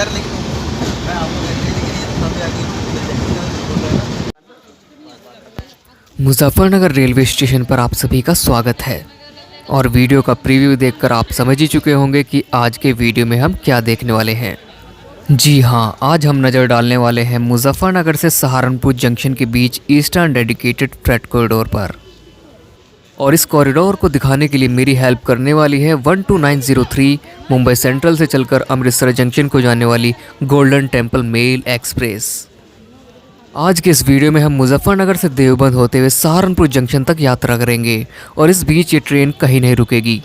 यार, लेकिन मैं आपको कहते हैं, लेकिन ये तो तब जाके मुजफ्फरनगर रेलवे स्टेशन पर आप सभी का स्वागत है। और वीडियो का प्रीव्यू देखकर आप समझ ही चुके होंगे कि आज के वीडियो में हम क्या देखने वाले हैं। जी हाँ, आज हम नज़र डालने वाले हैं मुजफ्फरनगर से सहारनपुर जंक्शन के बीच ईस्टर्न डेडिकेटेड फ्रेट कॉरिडोर पर। और इस कॉरिडोर को दिखाने के लिए मेरी हेल्प करने वाली है 12903 मुंबई सेंट्रल से चलकर अमृतसर जंक्शन को जाने वाली गोल्डन टेम्पल मेल एक्सप्रेस। आज के इस वीडियो में हम मुजफ्फरनगर से देवबंद होते हुए सहारनपुर जंक्शन तक यात्रा करेंगे और इस बीच ये ट्रेन कहीं नहीं रुकेगी।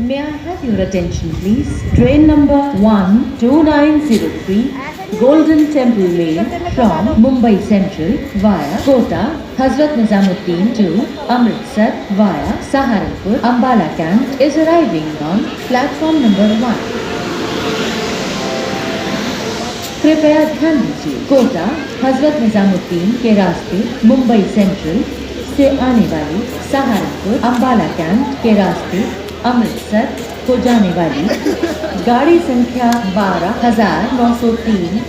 May I have your attention please? Train number 12903 Golden Temple Mail from Mumbai Central via Kota, Hazrat Nizamuddin to Amritsar via Saharanpur, Ambala Camp is arriving on platform number 1. कृपया ध्यान दीजिए, कोटा हजरत निजामुद्दीन के रास्ते मुंबई सेंट्रल से आने वाली सहारनपुर अंबाला कैंप के रास्ते अमृतसर को जाने वाली गाड़ी संख्या 12903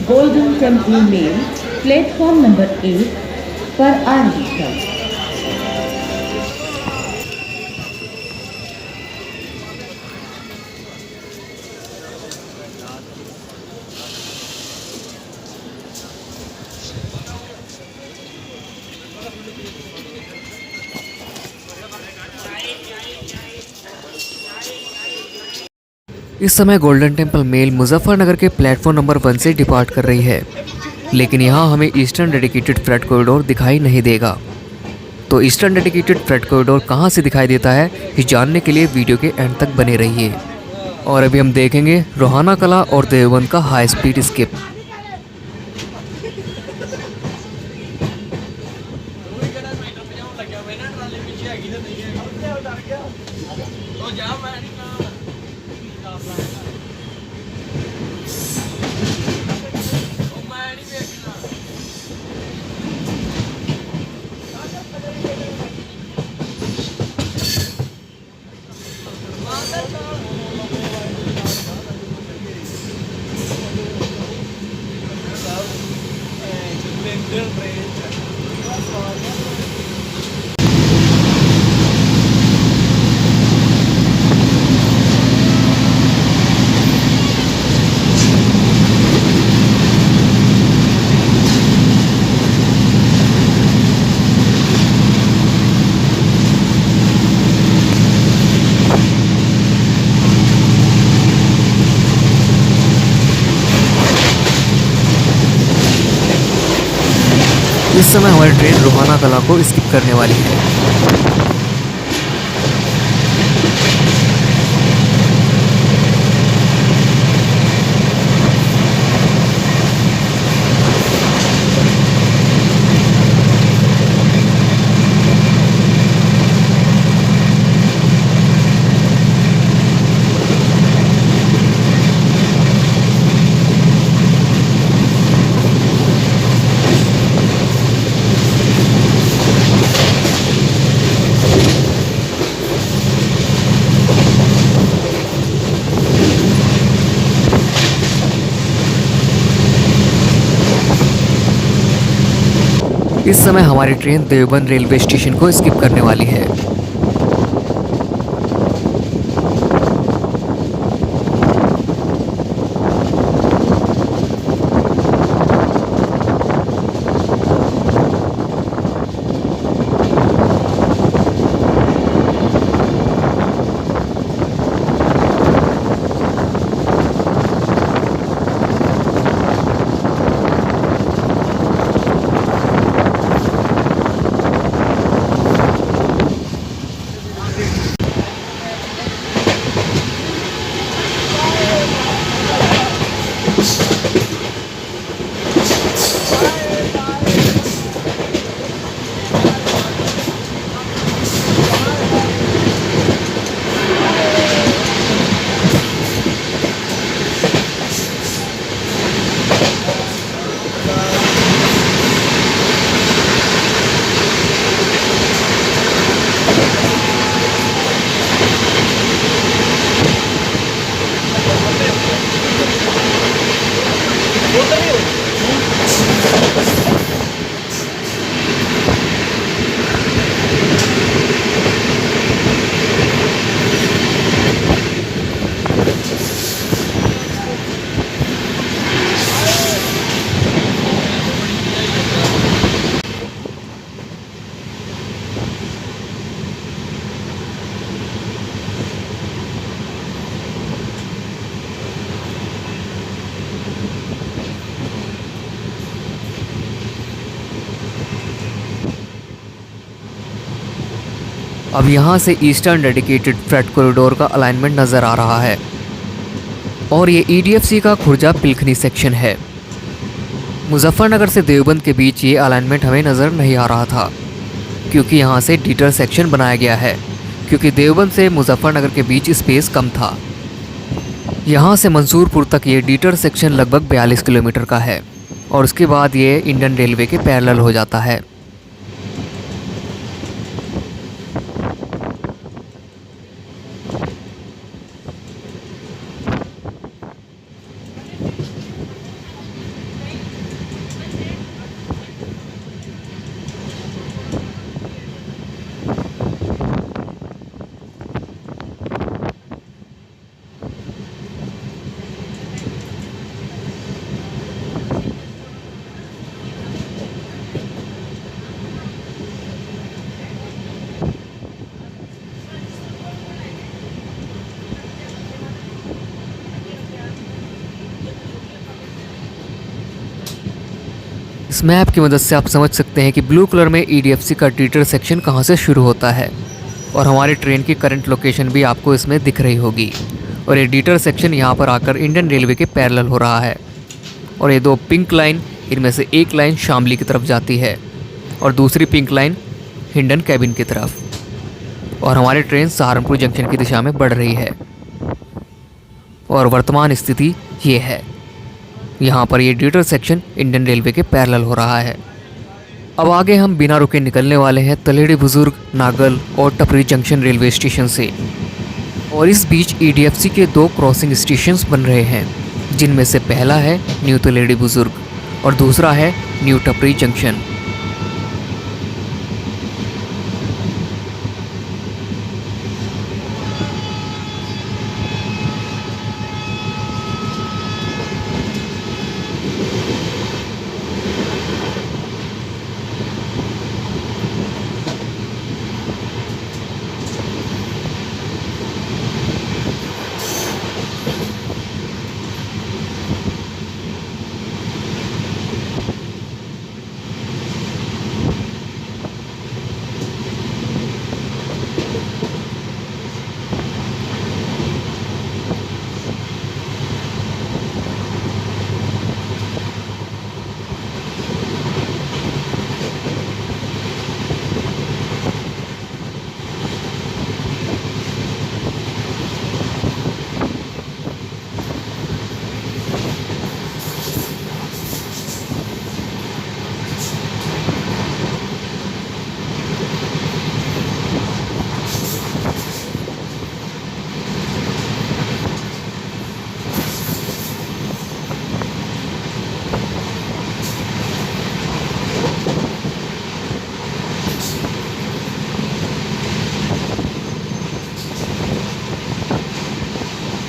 Golden Temple Mail platform number 1 पर आ रही है। इस समय गोल्डन टेम्पल मेल मुजफ्फरनगर के प्लेटफॉर्म नंबर 1 से डिपार्ट कर रही है, लेकिन यहाँ हमें ईस्टर्न डेडिकेटेड फ्रेट कॉरिडोर दिखाई नहीं देगा। तो ईस्टर्न डेडिकेटेड फ्रेट कॉरिडोर कहाँ से दिखाई देता है, ये जानने के लिए वीडियो के एंड तक बने रहिए। और अभी हम देखेंगे रोहाना कला और देवबंद का हाई स्पीड स्किप। इस समय हमारी ट्रेन रोहाना कला को स्किप करने वाली है। इस समय हमारी ट्रेन देवबंद रेलवे स्टेशन को स्किप करने वाली है। अब यहाँ से ईस्टर्न डेडिकेटेड फ्रेट कॉरिडोर का अलाइनमेंट नज़र आ रहा है और ये ईडीएफसी का खुर्जा पिलखनी सेक्शन है। मुजफ्फरनगर से देवबंद के बीच ये अलाइनमेंट हमें नज़र नहीं आ रहा था क्योंकि यहाँ से डीटर सेक्शन बनाया गया है, क्योंकि देवबंद से मुजफ्फरनगर के बीच स्पेस कम था। यहाँ से मंसूरपुर तक ये डीटर सेक्शन लगभग 42 किलोमीटर का है और उसके बाद ये इंडियन रेलवे के पैरेलल हो जाता है। इस मैप की मदद से आप समझ सकते हैं कि ब्लू कलर में ईडीएफसी का डीटर सेक्शन कहाँ से शुरू होता है और हमारी ट्रेन की करंट लोकेशन भी आपको इसमें दिख रही होगी। और ये डीटर सेक्शन यहाँ पर आकर इंडियन रेलवे के पैरेलल हो रहा है और ये दो पिंक लाइन, इनमें से एक लाइन शामली की तरफ जाती है और दूसरी पिंक लाइन हिंडन कैबिन की तरफ। और हमारी ट्रेन सहारनपुर जंक्शन की दिशा में बढ़ रही है और वर्तमान स्थिति ये है। यहाँ पर ये डीटर सेक्शन इंडियन रेलवे के पैरेलल हो रहा है। अब आगे हम बिना रुके निकलने वाले हैं तलेड़ी बुजुर्ग, नागल और टपरी जंक्शन रेलवे स्टेशन से। और इस बीच ईडीएफसी के 2 क्रॉसिंग स्टेशंस बन रहे हैं, जिनमें से पहला है न्यू तलेड़ी बुजुर्ग और दूसरा है न्यू टपरी जंक्शन।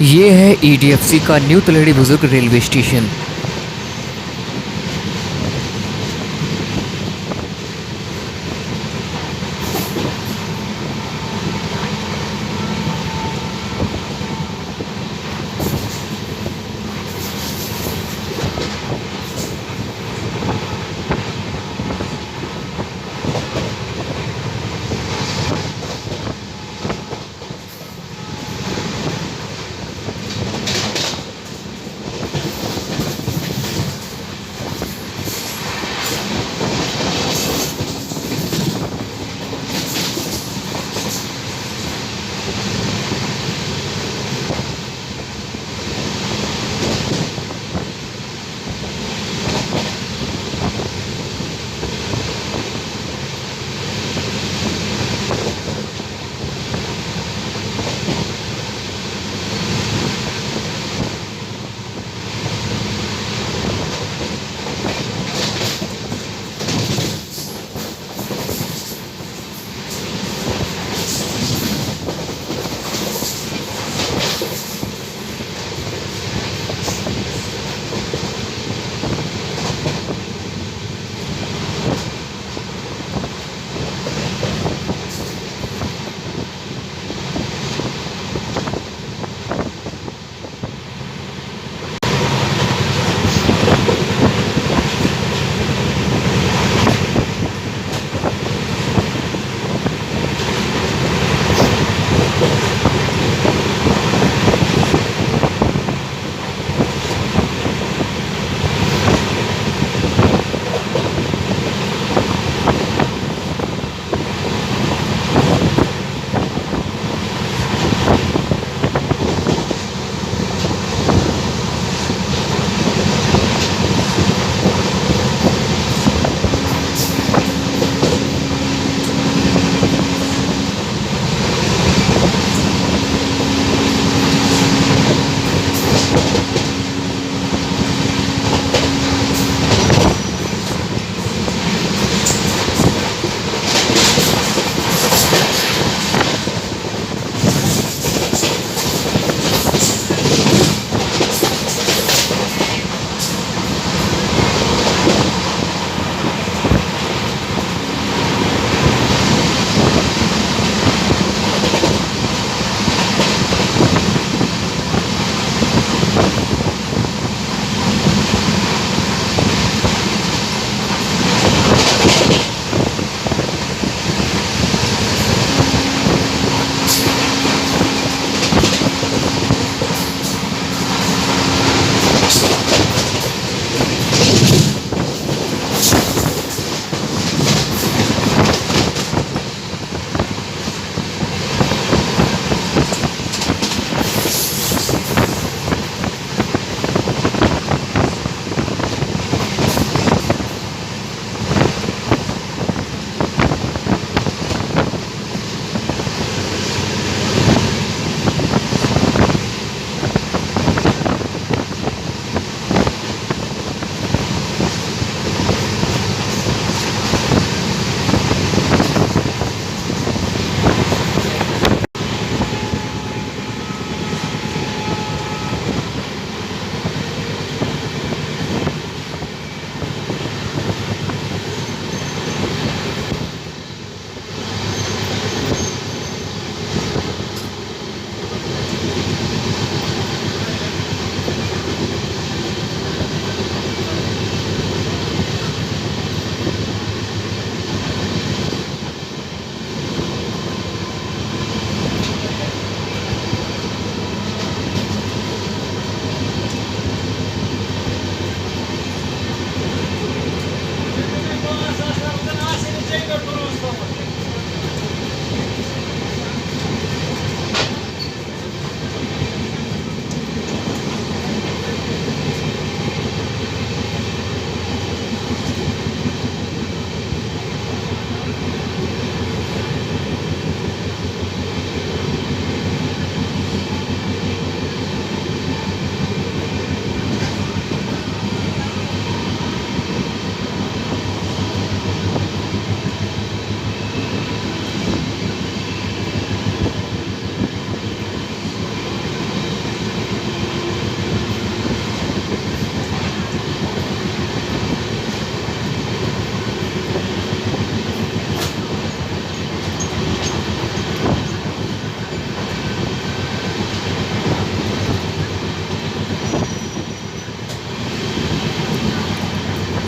ये है ईडीएफसी का न्यू तलेड़ी बुजुर्ग रेलवे स्टेशन।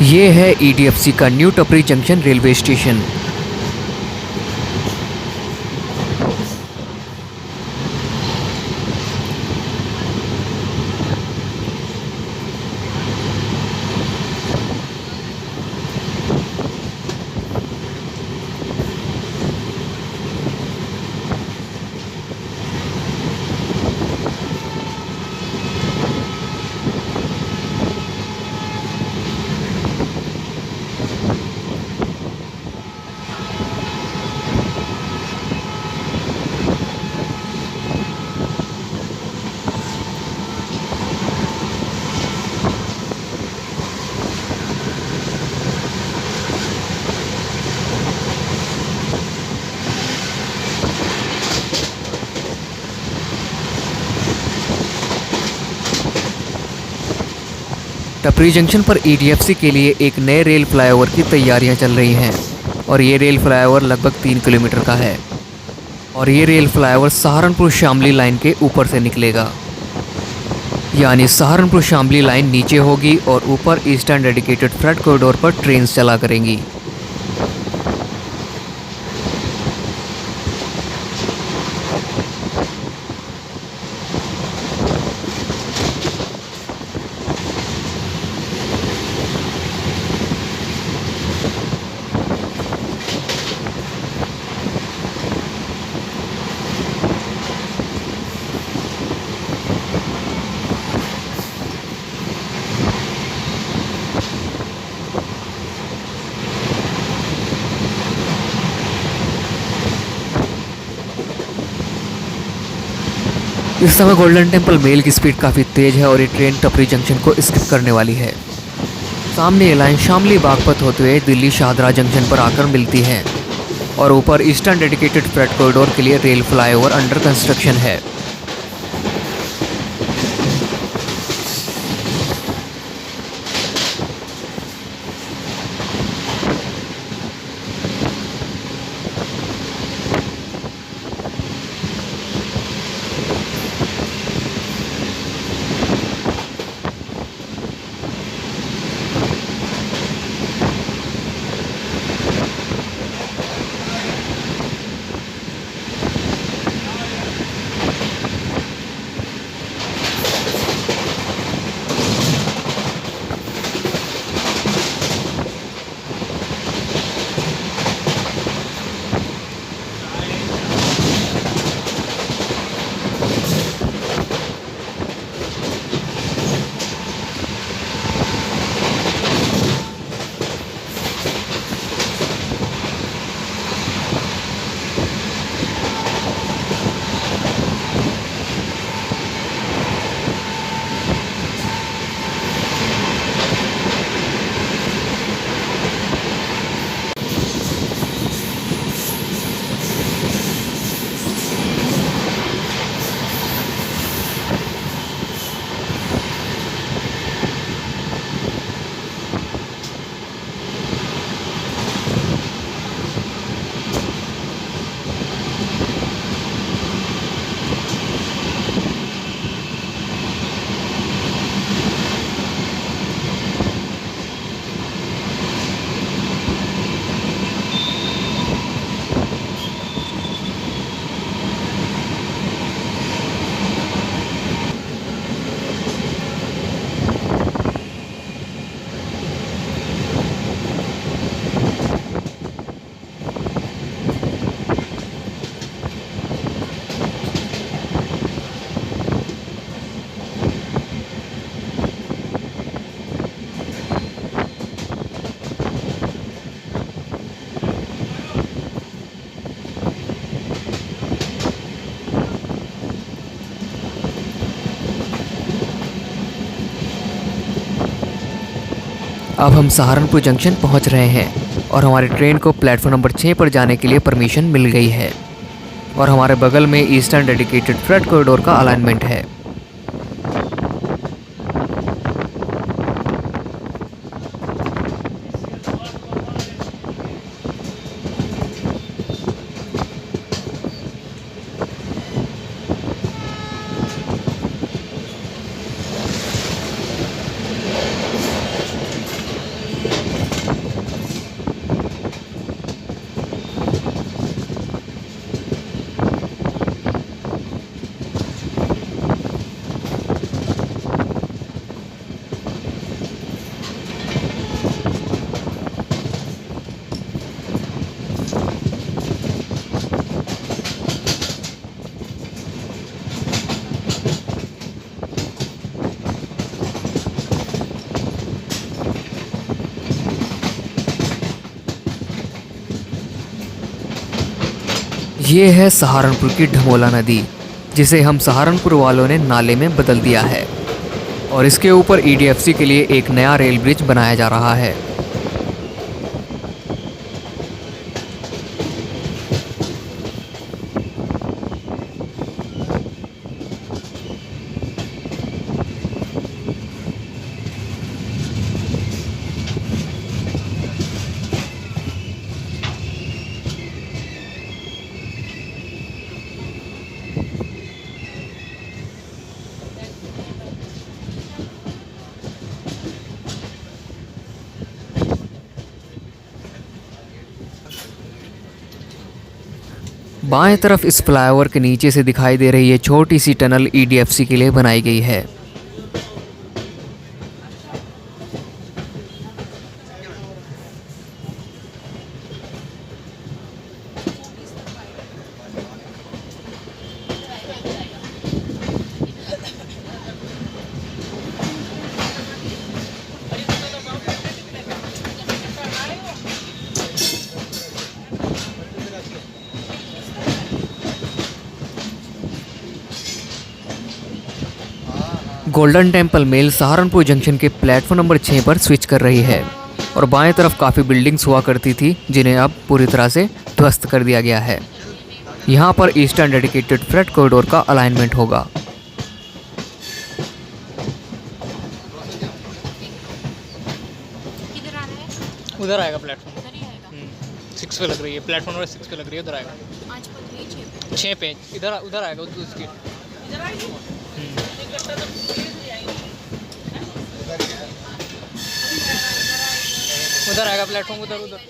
ये है ईडीएफसी का न्यू टपरी जंक्शन रेलवे स्टेशन। टपरी जंक्शन पर ईडीएफसी के लिए एक नए रेल फ्लाईओवर की तैयारियां चल रही हैं और ये रेल फ्लाईओवर लगभग 3 किलोमीटर का है और ये rail flyover Saharanpur Shamli line के ऊपर से निकलेगा। यानी सहारनपुर शामली लाइन नीचे होगी और ऊपर ईस्टर्न डेडिकेटेड फ्रेट कॉरिडोर पर ट्रेन चला करेंगी। इस समय गोल्डन टेम्पल मेल की स्पीड काफ़ी तेज़ है और ये ट्रेन टपरी जंक्शन को स्किप करने वाली है। सामने ये लाइन शामली बागपत होते हुए दिल्ली शाहदरा जंक्शन पर आकर मिलती है और ऊपर ईस्टर्न डेडिकेटेड फ्रेट कॉरिडोर के लिए रेल फ्लाईओवर अंडर कंस्ट्रक्शन है। अब हम सहारनपुर जंक्शन पहुंच रहे हैं और हमारी ट्रेन को प्लेटफॉर्म नंबर 6 पर जाने के लिए परमिशन मिल गई है और हमारे बगल में ईस्टर्न डेडिकेटेड फ्रेट कॉरिडोर का अलाइनमेंट है। ये है सहारनपुर की ढमोला नदी, जिसे हम सहारनपुर वालों ने नाले में बदल दिया है और इसके ऊपर ईडीएफसी के लिए एक नया रेल ब्रिज बनाया जा रहा है। बाएं तरफ इस फ्लाईओवर के नीचे से दिखाई दे रही है छोटी सी टनल ईडीएफसी के लिए बनाई गई है। Golden Temple Mail Saharanpur junction के प्लेटफॉर्म नंबर 6 पर स्विच कर रही है और बाएं तरफ काफ़ी बिल्डिंग्स हुआ करती थी जिन्हें अब पूरी तरह से ध्वस्त कर दिया गया है। यहाँ पर ईस्टर्न डेडिकेटेड फ्रेट कॉरिडोर का अलाइनमेंट होगा। उधर आएगा प्लेटफॉर्म 6 पे लग रही है, प्लेटफॉर्म नंबर 6 पे लग रही है, उधर आएगा 6 पे इधर उधर आएगा उसकी उधर आएगा प्लेटफॉर्म उधर उधर।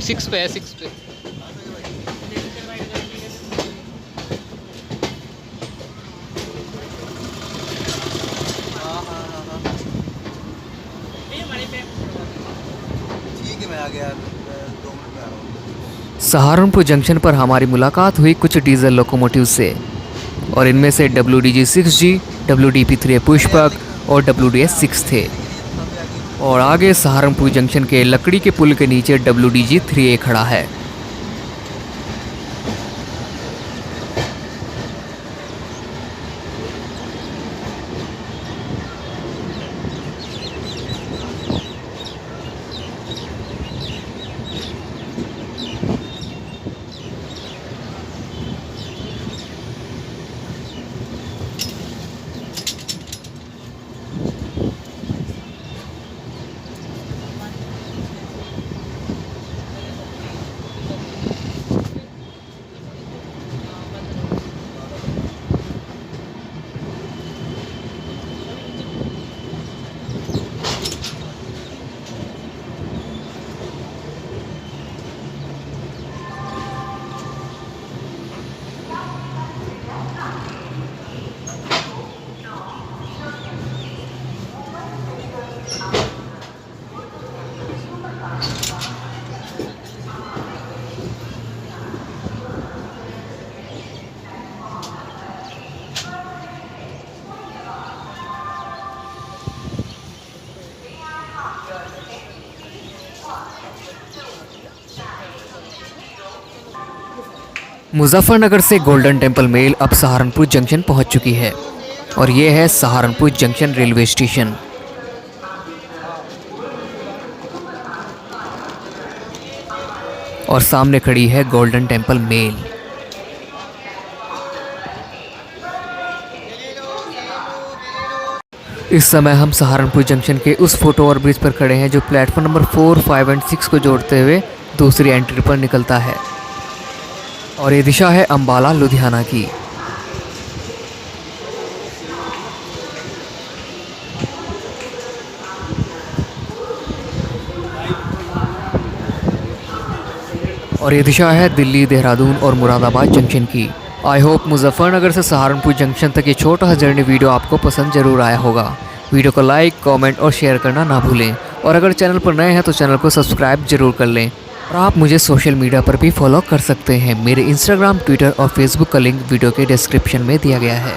सिक्स पे है 6 पे। ठीक है, मैं आ गया, 2 मिनट में आ रहा हूँ। सहारनपुर जंक्शन पर हमारी मुलाकात हुई कुछ डीजल लोकोमोटिव से और इनमें से WDG-6G, WDP-3A पुष्पक और WDS-6 थे और आगे सहारनपुर जंक्शन के लकड़ी के पुल के नीचे WDG-3A खड़ा है। मुजफ्फरनगर से गोल्डन टेम्पल मेल अब सहारनपुर जंक्शन पहुंच चुकी है और ये है सहारनपुर जंक्शन रेलवे स्टेशन। और सामने खड़ी है गोल्डन टेम्पल मेल। इस समय हम सहारनपुर जंक्शन के उस फुट ओवर ब्रिज पर खड़े हैं जो प्लेटफॉर्म नंबर 4, 5 और 6 को जोड़ते हुए दूसरी एंट्री पर निकलता है और ये दिशा है अंबाला लुधियाना की। और ये दिशा है दिल्ली, देहरादून और मुरादाबाद जंक्शन की। आई होप मुजफ्फरनगर से सहारनपुर जंक्शन तक ये छोटा सा जर्नी वीडियो आपको पसंद जरूर आया होगा। वीडियो को लाइक, कमेंट और शेयर करना ना भूलें और अगर चैनल पर नए हैं तो चैनल को सब्सक्राइब जरूर कर लें। और आप मुझे सोशल मीडिया पर भी फॉलो कर सकते हैं। मेरे इंस्टाग्राम, ट्विटर और फेसबुक का लिंक वीडियो के डिस्क्रिप्शन में दिया गया है।